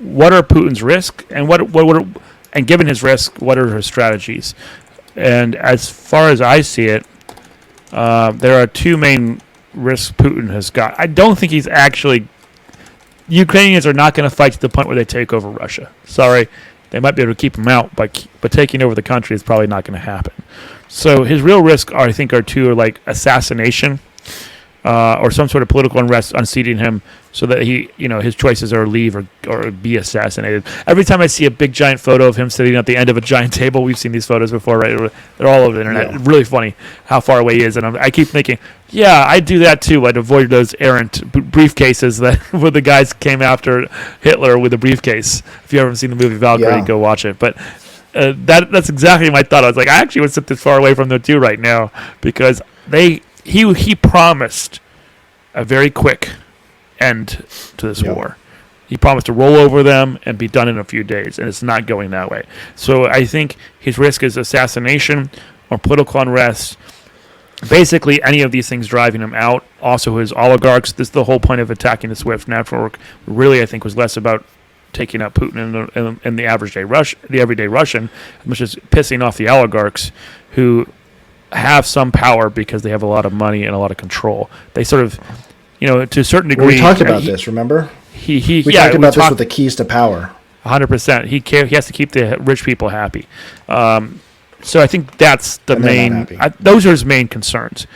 what are Putin's risks, and and given his risk, what are his strategies? And as far as I see it, there are two main risks Putin has got. I don't think he's actually. Ukrainians are not going to fight to the point where they take over Russia. Sorry, they might be able to keep him out, but taking over the country is probably not going to happen. So his real risk, I think, are like assassination, or some sort of political unrest unseating him, so that his choices are leave or be assassinated. Every time I see a big giant photo of him sitting at the end of a giant table, we've seen these photos before, right? They're all over the internet. Yeah. It's really funny how far away he is, and I keep thinking, yeah, I'd do that too. I'd avoid those errant briefcases that where the guys came after Hitler with a briefcase. If you haven't seen the movie Valkyrie, go watch it. But that's exactly my thought. I was like, I actually would sit this far away from them too right now, because he promised a very quick end to this war. He promised to roll over them and be done in a few days, and it's not going that way. So I think his risk is assassination or political unrest. Basically, any of these things driving him out. Also, his oligarchs. This is the whole point of attacking the SWIFT network. Really, I think was less about taking out Putin and the everyday Russian, as much as pissing off the oligarchs who have some power because they have a lot of money and a lot of control. They sort of, to a certain degree. We talked about this, remember? We talked about this with the keys to power. 100%. He has to keep the rich people happy. So I think that's the main. Those are his main concerns.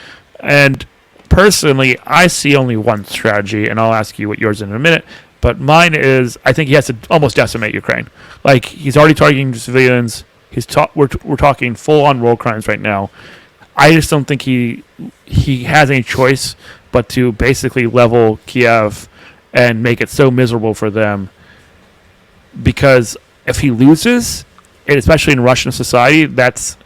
And personally, I see only one strategy, and I'll ask you what yours is in a minute. But mine is, I think he has to almost decimate Ukraine. Like, he's already targeting civilians. We're talking full-on war crimes right now. I just don't think he has any choice but to basically level Kiev and make it so miserable for them. Because if he loses, and especially in Russian society, that's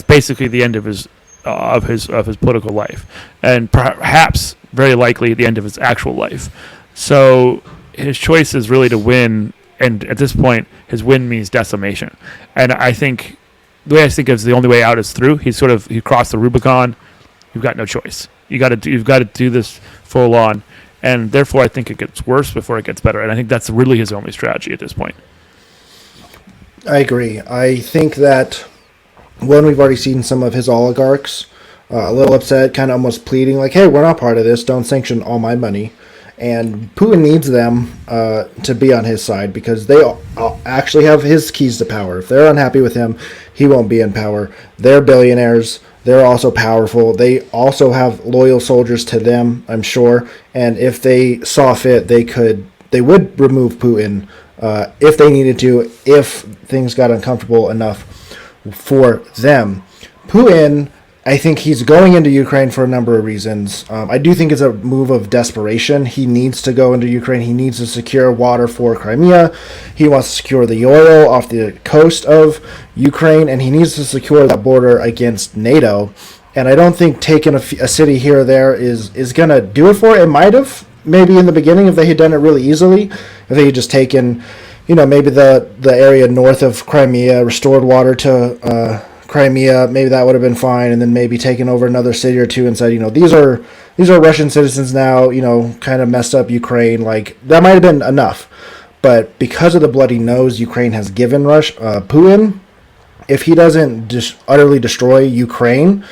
basically the end of his political life, and perhaps very likely the end of his actual life. So his choice is really to win, and at this point, his win means decimation. And I think the way I think is the only way out is through. He crossed the Rubicon. You've got no choice. You've got to do this full on, and therefore I think it gets worse before it gets better. And I think that's really his only strategy at this point. I agree. I think that, one, we've already seen some of his oligarchs a little upset, kind of almost pleading like, hey, we're not part of this. Don't sanction all my money. And Putin needs them to be on his side, because they actually have his keys to power. If they're unhappy with him, he won't be in power. They're billionaires. They're also powerful. They also have loyal soldiers to them, I'm sure. And if they saw fit, they would remove Putin if they needed to, if things got uncomfortable enough for them. Putin, I think he's going into Ukraine for a number of reasons. I do think it's a move of desperation. He needs to go into Ukraine. He needs to secure water for Crimea. He wants to secure the oil off the coast of Ukraine, and he needs to secure that border against NATO. And I don't think taking a city here or there is going to do it for it. It might have, maybe in the beginning, if they had done it really easily. If they had just taken, maybe the area north of Crimea, restored water to Crimea, maybe that would have been fine, and then maybe taken over another city or two and said, these are Russian citizens now, kind of messed up Ukraine. Like, that might have been enough. But because of the bloody nose Ukraine has given Putin, if he doesn't just utterly destroy Ukraine,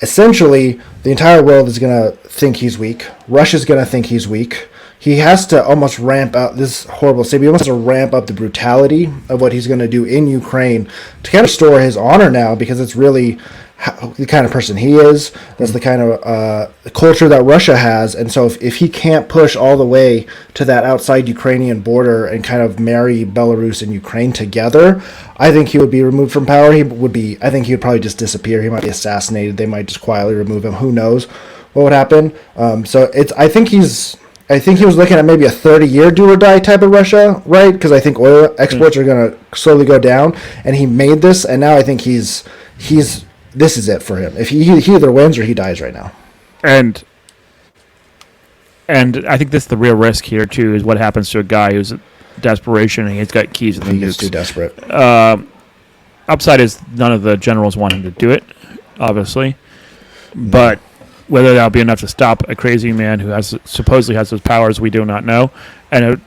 essentially the entire world is going to think he's weak. Russia's going to think he's weak. He has to almost ramp up this horrible state. He wants to ramp up the brutality of what he's going to do in Ukraine to kind of restore his honor now, because it's really the kind of person he is. That's the kind of culture that Russia has. And so if he can't push all the way to that outside Ukrainian border and kind of marry Belarus and Ukraine together, I think he would be removed from power. I think he would probably just disappear. He might be assassinated. They might just quietly remove him. Who knows what would happen? I think he was looking at maybe a 30-year do-or-die type of Russia, right? Because I think oil exports are going to slowly go down, and he made this, and now I think this is it for him. If he either wins or he dies right now. And I think this is the real risk here too, is what happens to a guy who's desperation and he's got keys to the nukes. He gets too desperate. Upside is none of the generals want him to do it, obviously, but whether that'll be enough to stop a crazy man who supposedly has those powers, we do not know. and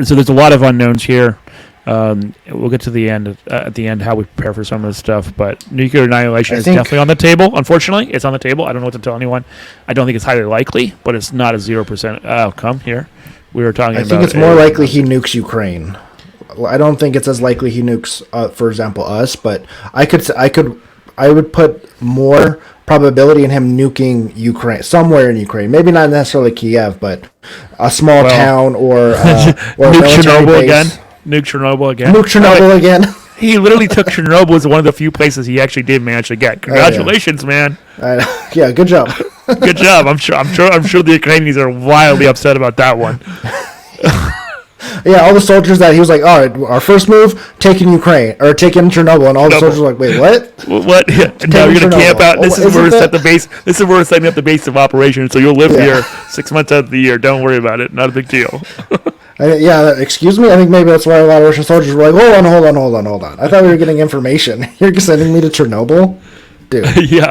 so there's a lot of unknowns here. We'll get to the end at the end how we prepare for some of this stuff, but nuclear annihilation is definitely on the table. Unfortunately, it's on the table. I don't know what to tell anyone. I don't think it's highly likely, but it's not a 0% outcome here. We were talking about. I think it's more likely he nukes Ukraine. I don't think it's as likely he nukes, for example, us. But I would put more probability in him nuking Ukraine, somewhere in Ukraine. Maybe not necessarily Kiev, but a small town or nuke Chernobyl again. Nuke Chernobyl again. Nuke Chernobyl again. He literally took Chernobyl as one of the few places he actually did manage to get. Congratulations, man. Yeah, good job. Good job. I'm sure the Ukrainians are wildly upset about that one. Yeah, all the soldiers that he was like, all right, our first move, taking Ukraine or taking Chernobyl, and all the soldiers were like, wait, what? What? Now you're gonna camp out. This is where we're set the base. This is where we're setting up the base of operations. So you'll live here 6 months out of the year. Don't worry about it. Not a big deal. Excuse me. I think maybe that's why a lot of Russian soldiers were like, hold on. I thought we were getting information. You're sending me to Chernobyl, dude. Yeah.